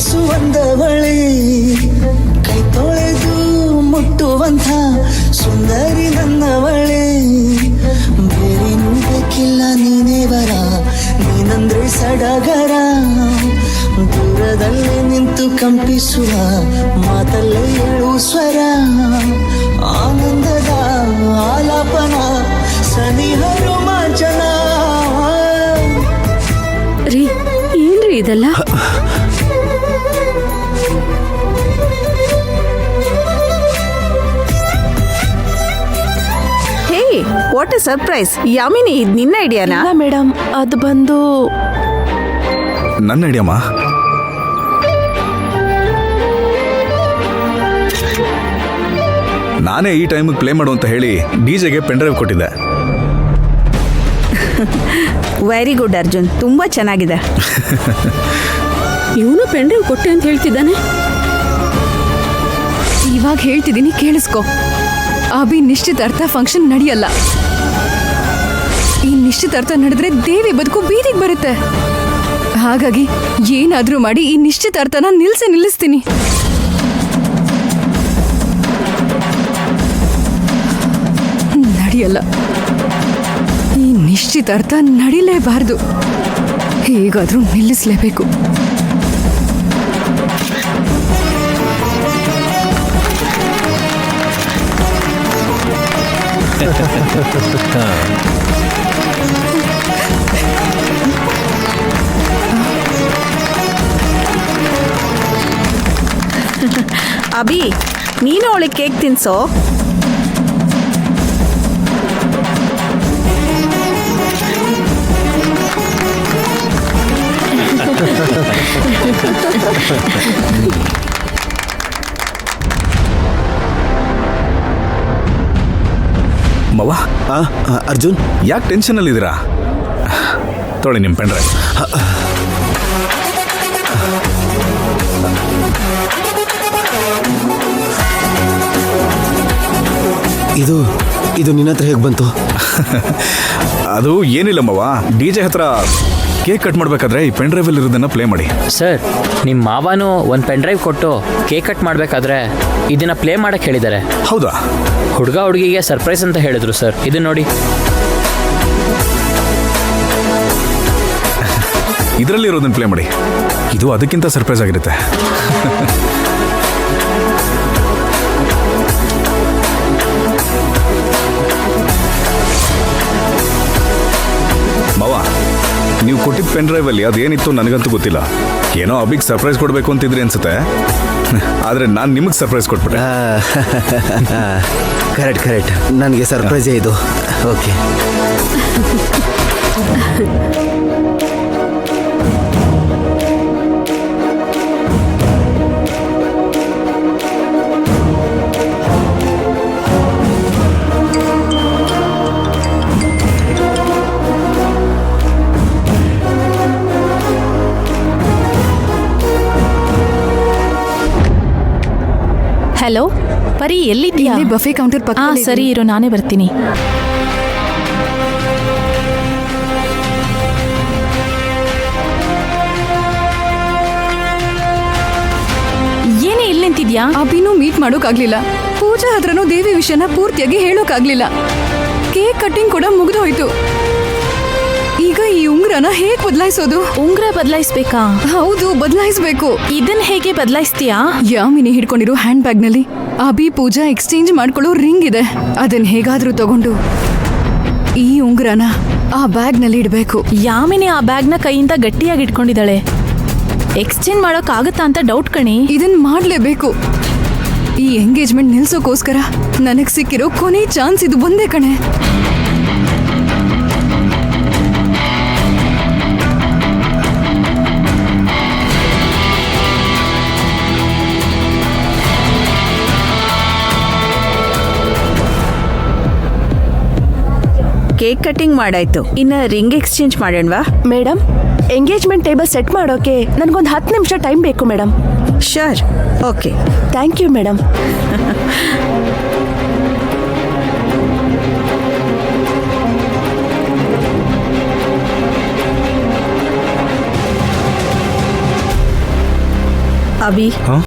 ಪ್ರೀತಿಸುವಂದವಳೆ, ಕೈ ತೊಳೆದು ಮುಟ್ಟುವಂಥ ಸುಂದರಿ ನನ್ನವಳೆ. ಬೇರೇನೂ ಬೇಕಿಲ್ಲ ನೀನೇ ಬರ, ನೀನಂದ್ರೆ ಸಡಗರ. ದೂರದಲ್ಲೇ ನಿಂತು ಕಂಪಿಸುವ ಮಾತಲ್ಲೇ ಏಳು ಸ್ವರ. ಆನಂದದ ಆಲಾಪನ ಸನಿಹ ರೋಮಾಂಚನ. ರೀ ಏನ್ರಿ ಇದೆಲ್ಲ? ಹೇ, ವಾಟ್ ಎ ಸರ್ಪ್ರೈಸ್. ಯಾಮಿನಿ, ಇದು ನಿನ್ನ ಐಡಿಯಾನಾ? ಮೇಡಮ್, ಅದು ಬಂದು ನನ್ನ ಐಡಿಯಮ್ಮ. ನಾನೇ ಈ ಟೈಮಿಗೆ ಪ್ಲೇ ಮಾಡು ಅಂತ ಹೇಳಿ ಡಿಜೆಗೆ ಪೆನ್ ಡ್ರೈವ್ ಕೊಟ್ಟಿದ್ದೆ. ವೆರಿ ಗುಡ್ ಅರ್ಜುನ್, ತುಂಬಾ ಚೆನ್ನಾಗಿದೆ. ಇವನು ಪೆನ್ ಡ್ರೈವ್ ಕೊಟ್ಟೆ ಅಂತ ಹೇಳ್ತಿದ್ದಾನೆ. ಇವಾಗ ಹೇಳ್ತಿದ್ದೀನಿ, ಕೇಳಿಸ್ಕೊ. ಅಭಿ ನಿಶ್ಚಿತಾರ್ಥ ಫಂಕ್ಷನ್ ನಡೆಯಲ್ಲ. ಈ ನಿಶ್ಚಿತಾರ್ಥ ನಡೆದ್ರೆ ದೇವಿ ಬದುಕು ಬೀದಿಗೆ ಬರುತ್ತೆ. ಹಾಗಾಗಿ ಏನಾದ್ರೂ ಮಾಡಿ ಈ ನಿಶ್ಚಿತಾರ್ಥನ ನಿಲ್ಲಿಸ್ತೀನಿ. ನಡೆಯಲ್ಲ. ಈ ನಿಶ್ಚಿತಾರ್ಥ ನಡಿಲೇಬಾರ್ದು. ಹೇಗಾದ್ರೂ ನಿಲ್ಲಿಸ್ಲೇಬೇಕು. ಅಭಿ, ನೀನು ಅವಳಿಗೆ ಕೇಕ್ ತಿನ್ಸೋ. ಮವ, ಅರ್ಜುನ್, ಯಾಕೆ ಟೆನ್ಷನಲ್ಲಿ ಇದ್ದೀರಾ? ತೊಳಿ ನಿಮ್ಮ ಪೆನ್ ಡ್ರೈವ್. ಇದು ನಿನ್ನ ಹತ್ರ ಹೇಗೆ ಬಂತು? ಅದು ಏನಿಲ್ಲ ಮವ, ಡಿಜೆ ಹತ್ರ ಕೇಕ್ ಕಟ್ ಮಾಡಬೇಕಾದ್ರೆ ಈ ಪೆನ್ ಡ್ರೈವಲ್ಲಿ ಇರೋದನ್ನ ಪ್ಲೇ ಮಾಡಿ. ಸರ್, ನಿಮ್ಮ ಮಾವನು ಒಂದು ಪೆನ್ ಡ್ರೈವ್ ಕೊಟ್ಟು ಕೇಕ್ ಕಟ್ ಮಾಡಬೇಕಾದ್ರೆ ಇದನ್ನ ಪ್ಲೇ ಮಾಡಕ್ಕೆ ಹೇಳಿದ್ದಾರೆ. ಹೌದಾ? ಹುಡುಗ ಹುಡುಗಿಗೆ ಸರ್ಪ್ರೈಸ್ ಅಂತ ಹೇಳಿದ್ರು ಸರ್. ಇದನ್ನ ನೋಡಿ. ಇದರಲ್ಲಿ ಇರೋದನ್ನ ಪ್ಲೇ ಮಾಡಿ. ಇದು ಅದಕ್ಕಿಂತ ಸರ್ಪ್ರೈಸ್ ಆಗಿರುತ್ತೆ. ಮವ, ನೀವು ಕೊಟ್ಟಿದ್ದ ಪೆನ್ ಡ್ರೈವಲ್ಲಿ ಅದೇನಿತ್ತು ನನಗಂತೂ ಗೊತ್ತಿಲ್ಲ. ಏನೋ ಅಭಿಗೆ ಸರ್ಪ್ರೈಸ್ ಕೊಡಬೇಕು ಅಂತಿದ್ರಿ ಅನ್ಸುತ್ತೆ. ಆದರೆ ನಾನು ನಿಮಗೆ ಸರ್ಪ್ರೈಸ್ ಕೊಟ್ಬಿಟ್ಟೆ. ಕರೆಕ್ಟ್. ನನಗೆ ಸರ್ಪ್ರೈಸೇ ಇದು. ಓಕೆ. ಹಲೋ ಪರಿ, ಎಲ್ಲಿದ್ದೀಯಾ? ಇಲ್ಲಿ ಬಫೆ ಕೌಂಟರ್ ಪಕ್ಕ. ಸರಿ ಇರೋ, ನಾನೇ ಬರ್ತೀನಿ. ಏನೇ ಇಲ್ಲಿ ನಿಂತಿದ್ಯಾ? ಅಭಿನೂ ಮೀಟ್ ಮಾಡೋಕ್ಕಾಗ್ಲಿಲ್ಲ. ಪೂಜಾ ಹತ್ರನೂ ದೇವಿ ವಿಷಯನ ಪೂರ್ತಿಯಾಗಿ ಹೇಳೋಕ್ಕಾಗ್ಲಿಲ್ಲ. ಕೇಕ್ ಕಟ್ಟಿಂಗ್ ಕೂಡ ಮುಗಿದೋಯ್ತು. ಈಗ ಈ ಉಂಗ್ರನ ಹೇಗ್ ಬದಲಾಯಿಸೋದು? ಉಂಗ್ರ ಬದಲಾಯಿಸ್ಬೇಕಾ? ಹೌದು, ಬದಲಾಯಿಸ್ಬೇಕು. ಇದನ್ನ ಹೇಗೆ ಬದಲಾಯಿಸ್ತೀಯಾ? ಯಾಮಿನಿ ಹಿಡ್ಕೊಂಡಿರೋ ಹ್ಯಾಂಡ್ ಬ್ಯಾಗ್ ನಲ್ಲಿ ಅಭಿ ಪೂಜಾ ಎಕ್ಸ್ಚೇಂಜ್ ಮಾಡ್ಕೊಳ್ಳೋ ರಿಂಗ್ ಇದೆ. ಅದನ್ನ ಹೇಗಾದ್ರೂ ತಗೊಂಡು ಈ ಉಂಗ್ರನ ಆ ಬ್ಯಾಗ್ ನಲ್ಲಿ ಇಡಬೇಕು. ಯಾಮಿನಿ ಆ ಬ್ಯಾಗ್ನ ಕೈಯಿಂದ ಗಟ್ಟಿಯಾಗಿ ಇಟ್ಕೊಂಡಿದ್ದಾಳೆ. ಎಕ್ಸ್ಚೇಂಜ್ ಮಾಡೋಕ್ ಆಗುತ್ತಾ ಅಂತ ಡೌಟ್ ಕಣಿ. ಇದನ್ ಮಾಡ್ಲೇಬೇಕು. ಈ ಎಂಗೇಜ್ಮೆಂಟ್ ನಿಲ್ಸೋಕೋಸ್ಕರ ನನಗ್ ಸಿಕ್ಕಿರೋ ಕೊನೆ ಚಾನ್ಸ್ ಇದು ಬಂದೇ ಕಣೆ. ಕೇಕ್ ಕಟಿಂಗ್ ಮಾಡಾಯ್ತು, ಇನ್ನು ರಿಂಗ್ ಎಕ್ಸ್ಚೇಂಜ್ ಮಾಡೋಣವಾ? ಮೇಡಮ್, ಎಂಗೇಜ್ಮೆಂಟ್ ಟೇಬಲ್ ಸೆಟ್ ಮಾಡೋಕೆ ನನಗೊಂದು 10 ನಿಮಿಷ ಟೈಮ್ ಬೇಕು madam. Sure, okay. Thank you madam. ಅಭಿ ಹಾಂ